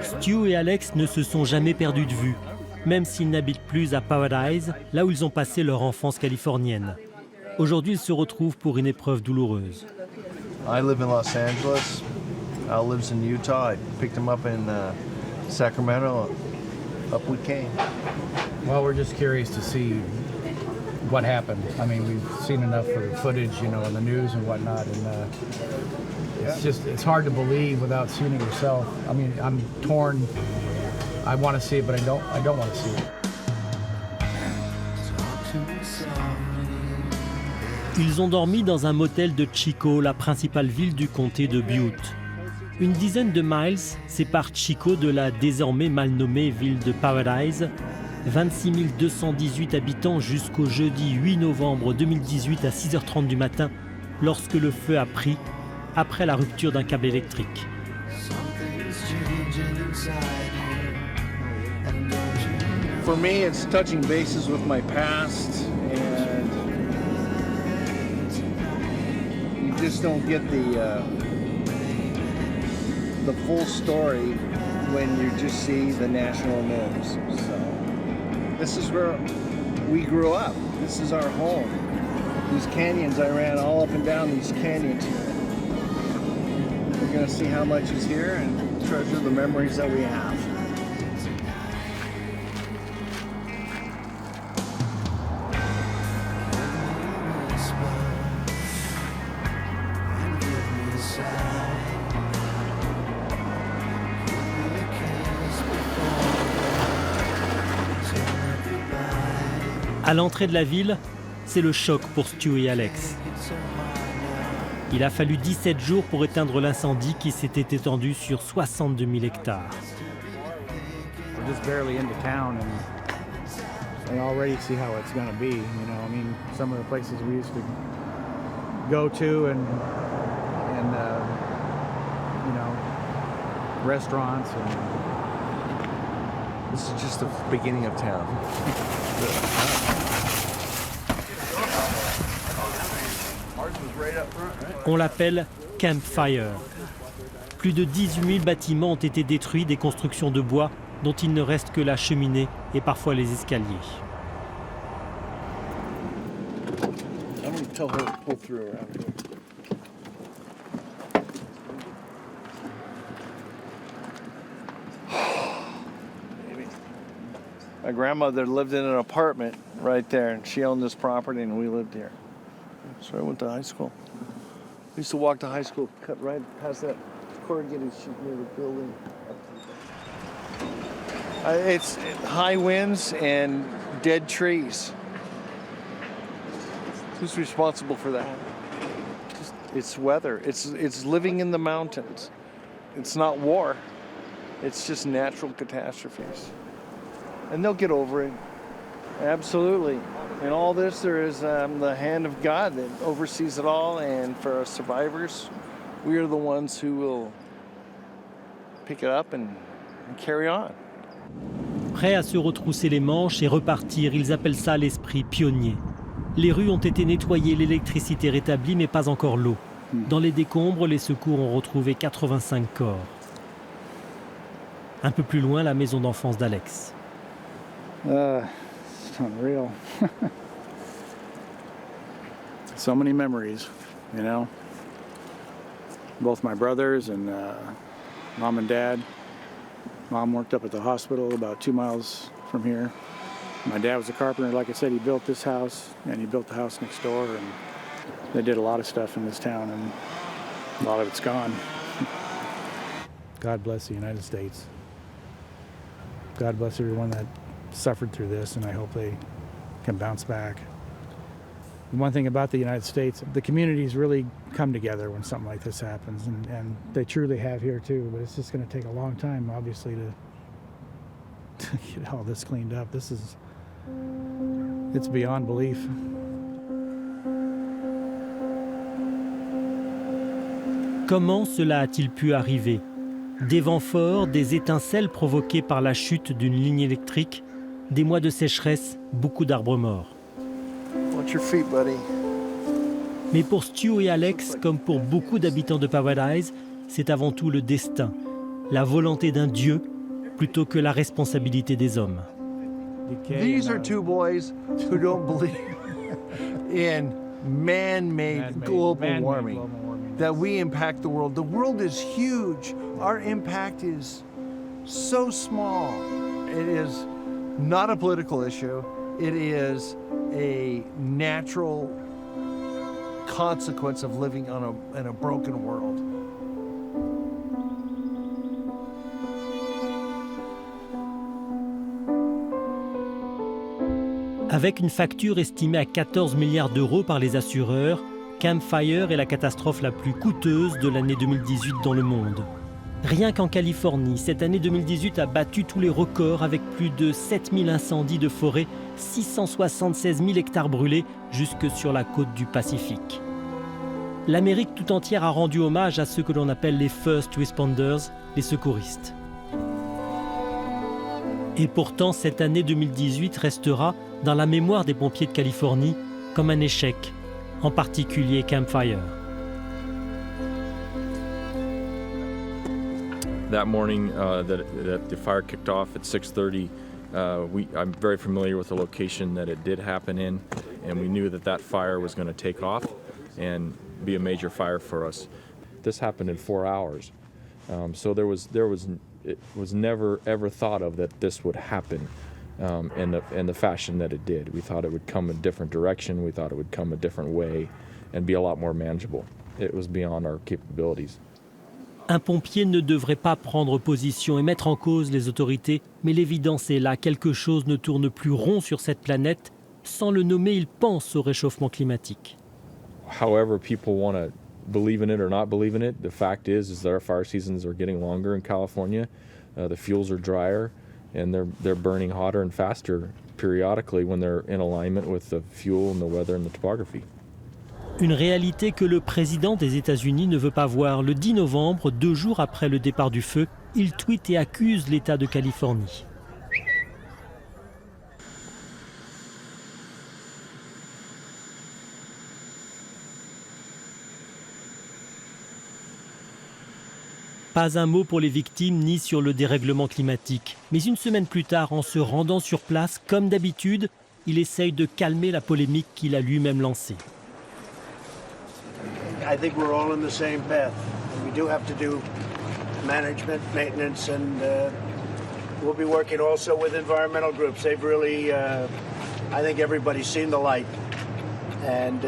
Stu et Alex ne se sont jamais perdus de vue, même s'ils n'habitent plus à Paraíso, là où ils ont passé leur enfance californienne. Aujourd'hui, ils se retrouvent pour une épreuve douloureuse. I live in Los Angeles. Al lives in Utah. I picked him up in Sacramento. Up we came. Well, we're just curious to see what happened. I mean, we've seen enough of the footage, you know, in the news and whatnot, and it's hard to believe without seeing it yourself. I mean, I'm torn. I want to see it, but I don't want to see it. Ils ont dormi dans un motel de Chico, la principale ville du comté de Butte. Une dizaine de miles séparent Chico de la désormais mal nommée ville de Paraíso. 26 218 habitants jusqu'au jeudi 8 novembre 2018 à 6h30 du matin, lorsque le feu a pris, après la rupture d'un câble électrique. For me, it's touching bases with my past, and you just don't get the full story when you just see the national news. So this is where we grew up. This is our home. These canyons, I ran all up and down these canyons here. We're going to see how much is here and treasure the memories that we have. À l'entrée de la ville, c'est le choc pour Stu et Alex. Il a fallu 17 jours pour éteindre l'incendie qui s'était étendu sur 62 000 hectares. We're just barely into town, and I already see how it's going to be. You know, I mean, some of the places we used to go to, and you know, restaurants. And this is just the beginning of town. On l'appelle Campfire. Plus de 18 000 bâtiments ont été détruits, des constructions de bois dont il ne reste que la cheminée et parfois les escaliers. My grandmother lived in an apartment right there, and she owned this property, and we lived here. So I went to high school. We used to walk to high school, cut right past that corrugated sheet near the building. It's high winds and dead trees. Who's responsible for that? It's weather. It's living in the mountains. It's not war. It's just natural catastrophes. And they'll get over it. Absolutely. In all this, there is the hand of God that oversees it all, and for us survivors, we are the ones who will pick it up and carry on. Prêts à se retrousser les manches et repartir, ils appellent ça l'esprit pionnier. Les rues ont été nettoyées, l'électricité rétablie, mais pas encore l'eau. Dans les décombres, les secours ont retrouvé 85 corps. Un peu plus loin, la maison d'enfance d'Alex. It's unreal. So many memories, you know. Both my brothers and mom and dad. Mom worked up at the hospital about 2 miles from here. My dad was a carpenter. Like I said, he built this house, and he built the house next door, and they did a lot of stuff in this town, and a lot of it's gone. God bless the United States. God bless everyone that suffered through this, and I hope they can bounce back. One thing about the United States, the communities really come together when something like this happens, and they truly have here too, but it's just going to take a long time, obviously, to get all this cleaned up. It's beyond belief. Comment cela a-t-il pu arriver? Des vents forts, des étincelles provoquées par la chute d'une ligne électrique, des mois de sécheresse, beaucoup d'arbres morts. Watch your feet, buddy. Mais pour Stu et Alex, comme pour beaucoup d'habitants de Paraíso, c'est avant tout le destin, la volonté d'un Dieu plutôt que la responsabilité des hommes. These are two boys who don't believe in man-made global warming, that we impact the world. The world is huge. Our impact is so small. It is not a political issue. It is a natural consequence of living in a broken world. Avec une facture estimée à 14 milliards d'euros par les assureurs, Camp Fire est la catastrophe la plus coûteuse de l'année 2018 dans le monde. Rien qu'en Californie, cette année 2018 a battu tous les records avec plus de 7000 incendies de forêt, 676 000 hectares brûlés jusque sur la côte du Pacifique. L'Amérique tout entière a rendu hommage à ceux que l'on appelle les first responders, les secouristes. Et pourtant, cette année 2018 restera, dans la mémoire des pompiers de Californie, comme un échec, en particulier Camp Fire. That morning that the fire kicked off at 6:30, I'm very familiar with the location that it did happen in, and we knew that that fire was going to take off and be a major fire for us. This happened in 4 hours, so it was never ever thought of that this would happen in the fashion that it did. We thought it would come a different direction. We thought it would come a different way, and be a lot more manageable. It was beyond our capabilities. Un pompier ne devrait pas prendre position et mettre en cause les autorités, mais l'évidence est là, quelque chose ne tourne plus rond sur cette planète. Sans le nommer, il pense au réchauffement climatique. However people want to believe in it or not believe in it, the fact is that our fire seasons are getting longer in California. The fuels are drier, and they're burning hotter and faster periodically when they're in alignment with the fuel and the weather and the topography. Une réalité que le président des États-Unis ne veut pas voir. Le 10 novembre, 2 jours après le départ du feu, il tweete et accuse l'État de Californie. Pas un mot pour les victimes ni sur le dérèglement climatique. Mais une semaine plus tard, en se rendant sur place, comme d'habitude, il essaye de calmer la polémique qu'il a lui-même lancée. I think we're all in the same path. We do have to do management, maintenance, and we'll be working also with environmental groups. They've really, I think everybody's seen the light. And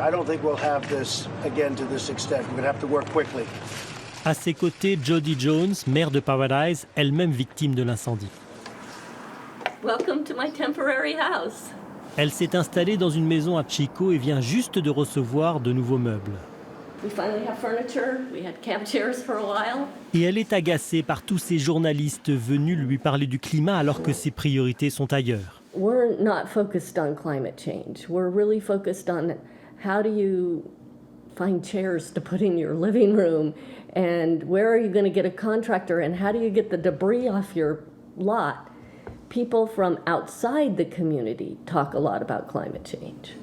I don't think we'll have this again to this extent. We're going to have to work quickly. À ses côtés, Jody Jones, maire de Paraíso, elle-même victime de l'incendie. Welcome to my temporary house. Elle s'est installée dans une maison à Chico et vient juste de recevoir de nouveaux meubles. We finally have furniture. We had camp chairs for a while. Et elle est agacée par tous ces journalistes venus lui parler du climat alors que ses priorités sont ailleurs. We're not focused on climate change. We're really focused on how do you find chairs to put in your living room, and where are you going to get a contractor, and how do you get the debris off your lot? People from outside the community talk a lot about climate change.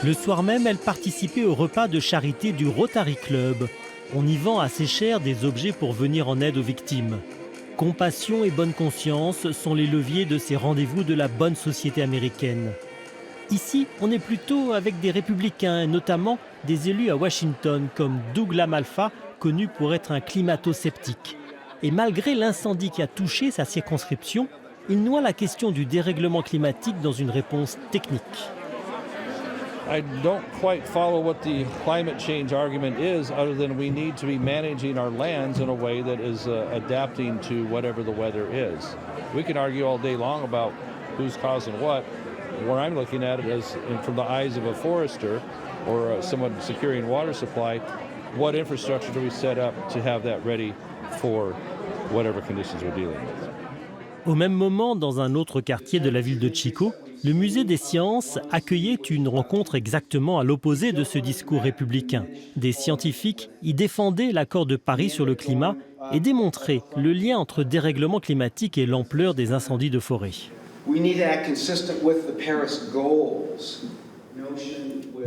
Le soir même, elle participait au repas de charité du Rotary Club. On y vend assez cher des objets pour venir en aide aux victimes. Compassion et bonne conscience sont les leviers de ces rendez-vous de la bonne société américaine. Ici, on est plutôt avec des républicains, notamment des élus à Washington comme Doug Lamalfa, connu pour être un climato-sceptique. Et malgré l'incendie qui a touché sa circonscription, il noie la question du dérèglement climatique dans une réponse technique. I don't quite follow what the climate change argument is, other than we need to be managing our lands in a way that is adapting to whatever the weather is. We can argue all day long about who's causing what. Where I'm looking at it is from the eyes of a forester or someone securing water supply, what infrastructure do we set up to have that ready for whatever conditions we're dealing with? Au même moment, dans un autre quartier de la ville de Chico, le musée des sciences accueillait une rencontre exactement à l'opposé de ce discours républicain. Des scientifiques y défendaient l'accord de Paris sur le climat et démontraient le lien entre dérèglement climatique et l'ampleur des incendies de forêt.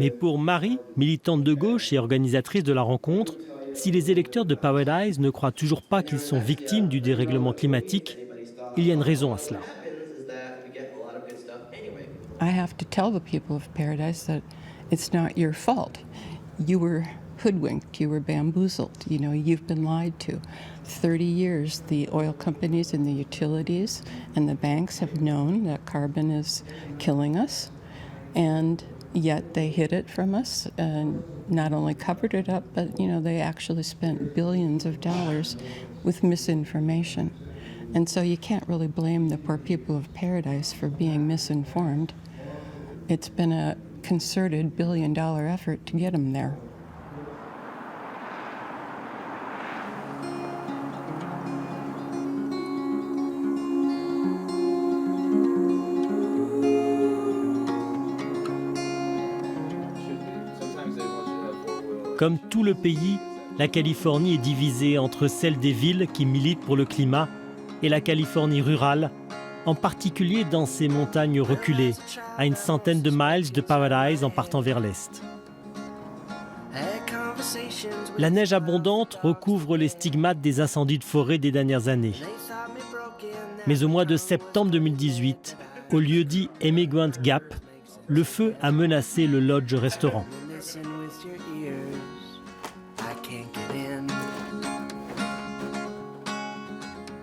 Mais pour Marie, militante de gauche et organisatrice de la rencontre, Si les électeurs de Paraíso ne croient toujours pas qu'ils sont victimes du dérèglement climatique, il y a une raison à cela. I have to tell the people of Paradise that it's not your fault. You were hoodwinked, you were bamboozled, you know, you've been lied to. 30 years, the oil companies and the utilities and the banks have known that carbon is killing us, and yet they hid it from us and not only covered it up, but, you know, they actually spent billions of dollars with misinformation. And so you can't really blame the poor people of Paradise for being misinformed. It's been a concerted billion-dollar effort to get them there. Comme tout le pays, la Californie est divisée entre celle des villes qui militent pour le climat et la Californie rurale, en particulier dans ses montagnes reculées, à une centaine de miles de Paraíso en partant vers l'est. La neige abondante recouvre les stigmates des incendies de forêt des dernières années. Mais au mois de septembre 2018, au lieu-dit Emigrant Gap, le feu a menacé le lodge-restaurant.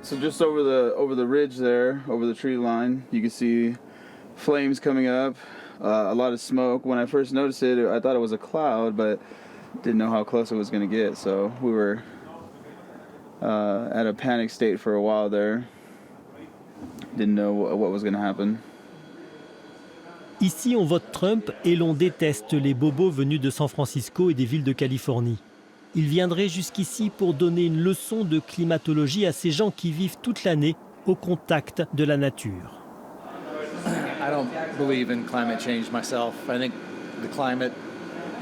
So just over the ridge there, over the tree line, you can see flames coming up, a lot of smoke. When I first noticed it, I thought it was a cloud, but didn't know how close it was going to get. So we were at a panic state for a while there. Didn't know what was going to happen. Ici, on vote Trump et l'on déteste les bobos venus de San Francisco et des villes de Californie. Ils viendraient jusqu'ici pour donner une leçon de climatologie à ces gens qui vivent toute l'année au contact de la nature. I don't believe in climate change myself. I think the climate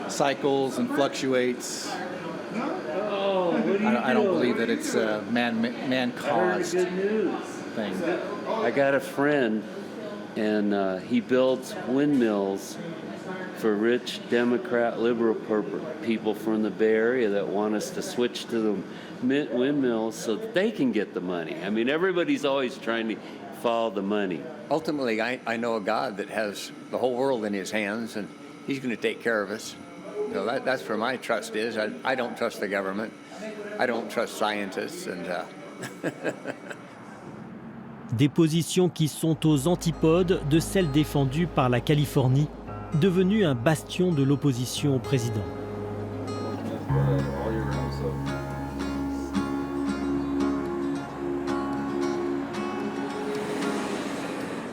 cycles and fluctuates. I don't believe that it's a man-caused thing. I got a friend, and he builds windmills for rich Democrat liberal people from the Bay Area that want us to switch to the windmills so that they can get the money. I mean, everybody's always trying to follow the money. Ultimately, I know a God that has the whole world in his hands, and he's going to take care of us. So that's where my trust is. I don't trust the government. I don't trust scientists. Des positions qui sont aux antipodes de celles défendues par la Californie, devenue un bastion de l'opposition au président.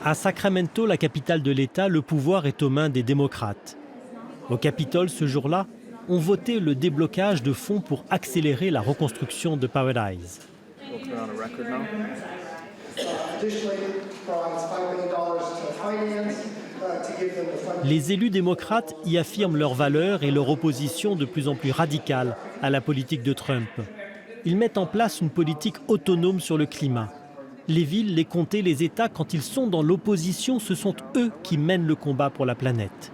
À Sacramento, la capitale de l'État, le pouvoir est aux mains des démocrates. Au Capitole, ce jour-là, on votait le déblocage de fonds pour accélérer la reconstruction de Paraíso. Les élus démocrates y affirment leurs valeurs et leur opposition de plus en plus radicale à la politique de Trump. Ils mettent en place une politique autonome sur le climat. Les villes, les comtés, les États, quand ils sont dans l'opposition, ce sont eux qui mènent le combat pour la planète.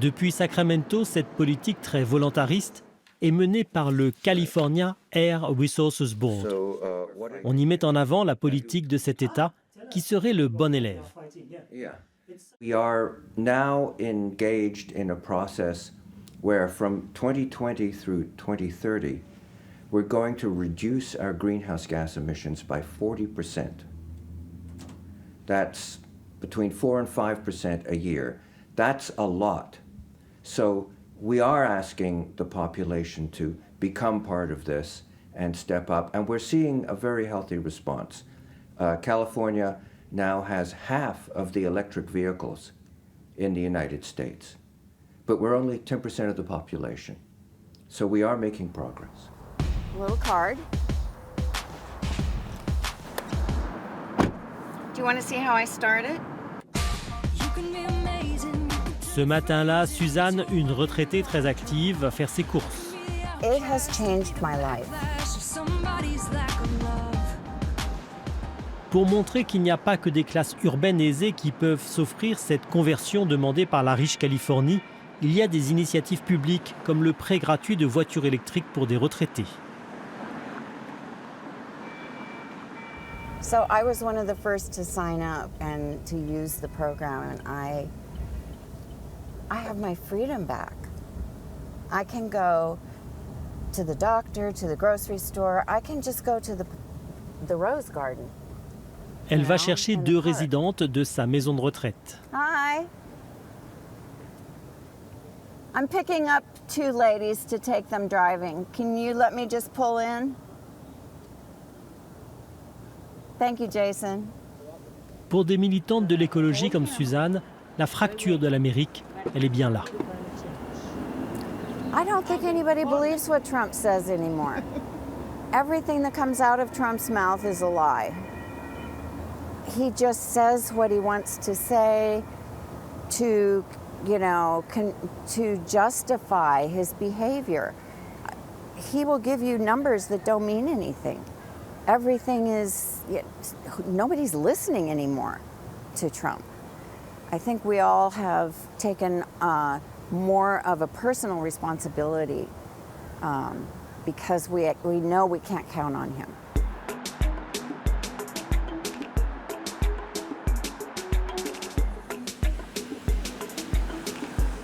Depuis Sacramento, cette politique très volontariste est menée par le California Air Resources Board. On y met en avant la politique de cet État qui serait le bon élève. We are now engaged in a process where from 2020 through 2030, we're going to reduce our greenhouse gas emissions by 40%. That's between 4 and 5% a year. That's a lot. So we are asking the population to become part of this and step up, and we're seeing a very healthy response. California now has half of the electric vehicles in the United States, but we're only 10% of the population. So we are making progress. A little card. Do you want to see how I started? Ce matin-là, Suzanne, une retraitée très active, va faire ses courses. It has changed my life. Pour montrer qu'il n'y a pas que des classes urbaines aisées qui peuvent s'offrir cette conversion demandée par la riche Californie, il y a des initiatives publiques comme le prêt gratuit de voitures électriques pour des retraités. So I was one of the first to sign up and to use the program, and I have my freedom back. I can go to the doctor, to the grocery store. I can just go to the rose garden. Elle va chercher 2 résidentes de sa maison de retraite. Hi. I'm picking up 2 ladies to take them driving. Can you let me just pull in? Thank you, Jason. Pour des militantes de l'écologie comme Suzanne, la fracture de l'Amérique, elle est bien là. I don't think anybody believes what Trump says anymore. Everything that comes out of Trump's mouth is a lie. He just says what he wants to say to, to justify his behavior. He will give you numbers that don't mean anything. Everything is, nobody's listening anymore to Trump. I think we all have taken more of a personal responsibility because we know we can't count on him.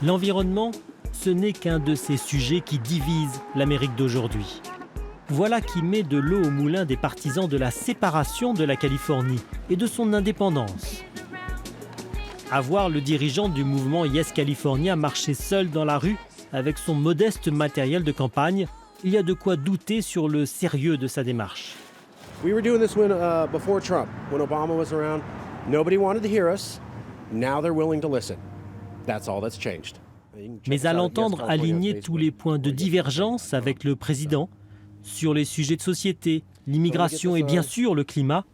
L'environnement, ce n'est qu'un de ces sujets qui divisent l'Amérique d'aujourd'hui. Voilà qui met de l'eau au moulin des partisans de la séparation de la Californie et de son indépendance. À voir le dirigeant du mouvement Yes California marcher seul dans la rue avec son modeste matériel de campagne, il y a de quoi douter sur le sérieux de sa démarche. We were doing this before Trump, when Obama was around. Nobody wanted to hear us. Now they're willing to listen. That's all that's changed. Mais à l'entendre aligner tous les points de divergence avec le président, sur les sujets de société, l'immigration et bien sûr le climat,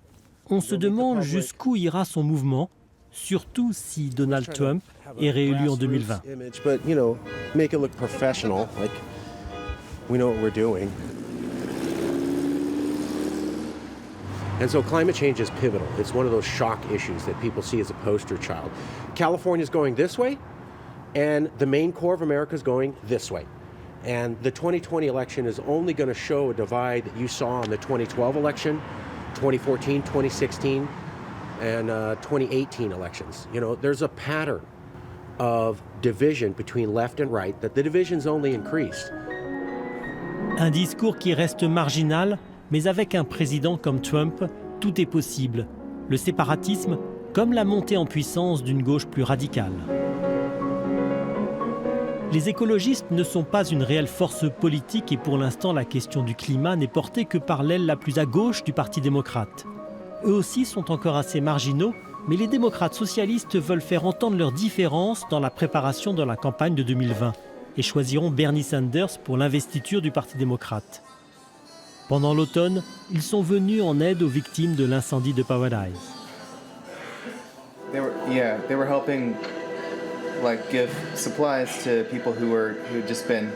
on se demande jusqu'où ira son mouvement, surtout si Donald Trump est réélu en 2020. Make it look professional, like we know what we're doing. And so climate change is pivotal. It's one of those shock issues that people see as a poster child. California's going this way, and the main core of America is going this way. And the 2020 election is only going to show a divide that you saw in the 2012 election, 2014, 2016, and 2018 elections. There's a pattern of division between left and right, that the division's only increased. Un discours qui reste marginal, mais avec un président comme Trump, tout est possible. Le séparatisme, comme la montée en puissance d'une gauche plus radicale. Les écologistes ne sont pas une réelle force politique et pour l'instant la question du climat n'est portée que par l'aile la plus à gauche du Parti démocrate. Eux aussi sont encore assez marginaux, mais les démocrates socialistes veulent faire entendre leurs différences dans la préparation de la campagne de 2020 et choisiront Bernie Sanders pour l'investiture du Parti démocrate. Pendant l'automne, ils sont venus en aide aux victimes de l'incendie de Paraíso. They were helping give supplies to people who'd just been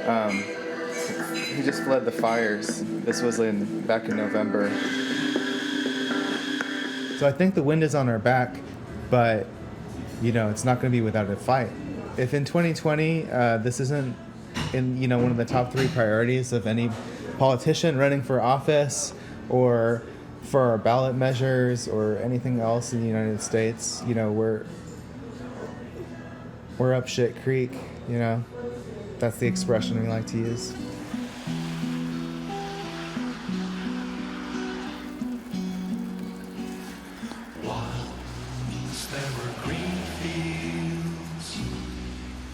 who just fled the fires. This was back in November. So I think the wind is on our back, but it's not going to be without a fight. If in 2020 this isn't in one of the top 3 priorities of any politician running for office or for our ballot measures or anything else in the United States, we're up shit creek, That's the expression we like to use. Once there were green fields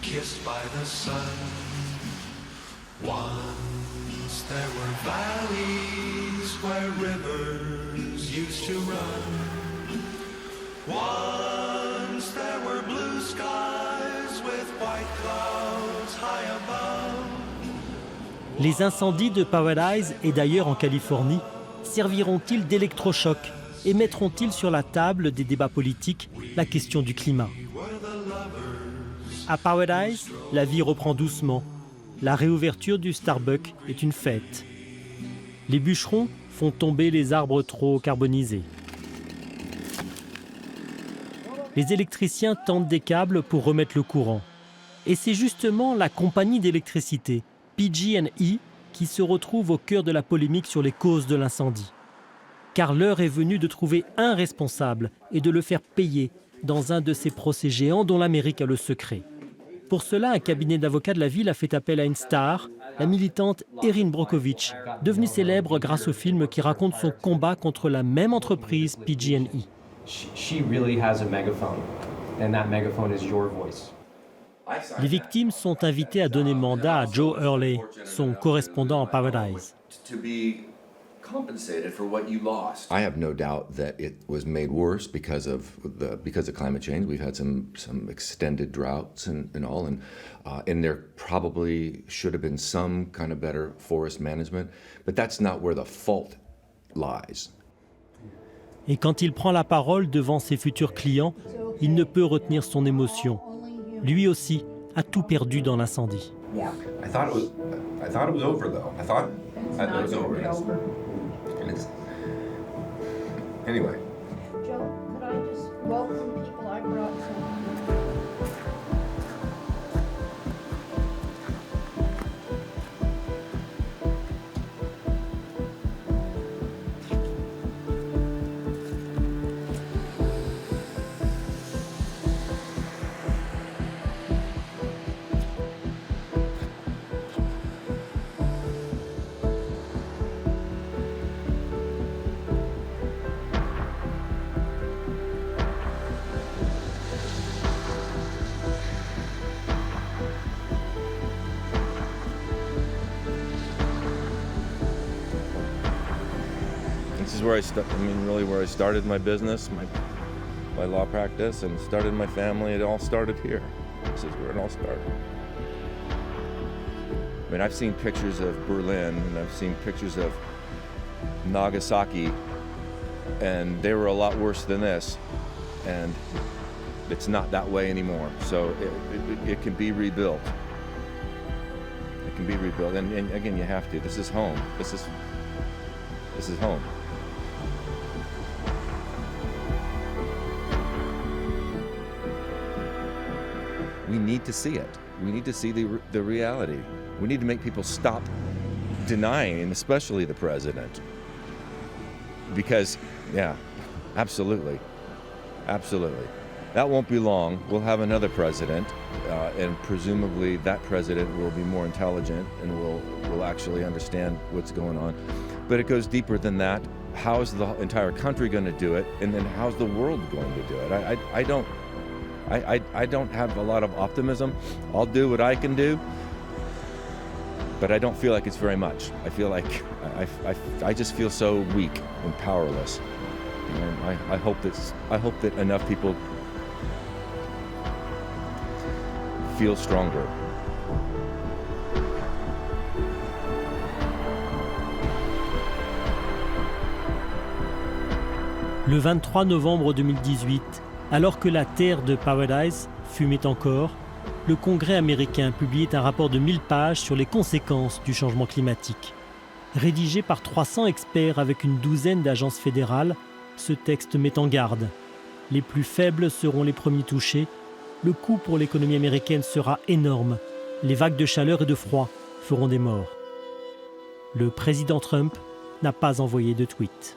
kissed by the sun. Once there were valleys where rivers used to run. Once there were blue skies with white clouds high above. Les incendies de Paraíso et d'ailleurs en Californie serviront-ils d'électrochoc et mettront-ils sur la table des débats politiques la question du climat? À Paraíso, la vie reprend doucement. La réouverture du Starbucks est une fête. Les bûcherons font tomber les arbres trop carbonisés. Les électriciens tendent des câbles pour remettre le courant. Et c'est justement la compagnie d'électricité, PG&E, qui se retrouve au cœur de la polémique sur les causes de l'incendie. Car l'heure est venue de trouver un responsable et de le faire payer dans un de ces procès géants dont l'Amérique a le secret. Pour cela, un cabinet d'avocats de la ville a fait appel à une star, la militante Erin Brockovich, devenue célèbre grâce au film qui raconte son combat contre la même entreprise PG&E. She really has a megaphone, and that megaphone is your voice. Les victimes sont invitées à donner mandat à Joe Hurley, son correspondant en Paraíso. Compensated for what you lost. I have no doubt that it was made worse because of climate change. We've had some extended droughts and there probably should have been some kind of better forest management, but that's not where the fault lies. Et quand il prend la parole devant ses futurs clients, il ne peut retenir son émotion. Lui aussi a tout perdu dans l'incendie. I thought it was over though. I thought it was over. Anyway. Joe, could I just welcome people I brought some? This is where where I started my business, my law practice, and started my family. It all started here. This is where it all started. I mean, I've seen pictures of Berlin, and I've seen pictures of Nagasaki, and they were a lot worse than this, and it's not that way anymore. So it can be rebuilt. It can be rebuilt, and again, you have to. This is home. This is home. We need to see it. We need to see the reality. We need to make people stop denying, especially the president. Because, yeah, absolutely. Absolutely. That won't be long. We'll have another president, and presumably that president will be more intelligent and will actually understand what's going on. But it goes deeper than that. How is the entire country going to do it? And then how's the world going to do it? I don't have a lot of optimism. I'll do what I can do, but I don't feel like it's very much. I feel like I just feel so weak and powerless. And I hope that enough people feel stronger. Le 23 novembre 2018, alors que la terre de Paraíso fumait encore, le Congrès américain publiait un rapport de 1000 pages sur les conséquences du changement climatique. Rédigé par 300 experts avec une douzaine d'agences fédérales, ce texte met en garde. Les plus faibles seront les premiers touchés. Le coût pour l'économie américaine sera énorme. Les vagues de chaleur et de froid feront des morts. Le président Trump n'a pas envoyé de tweet.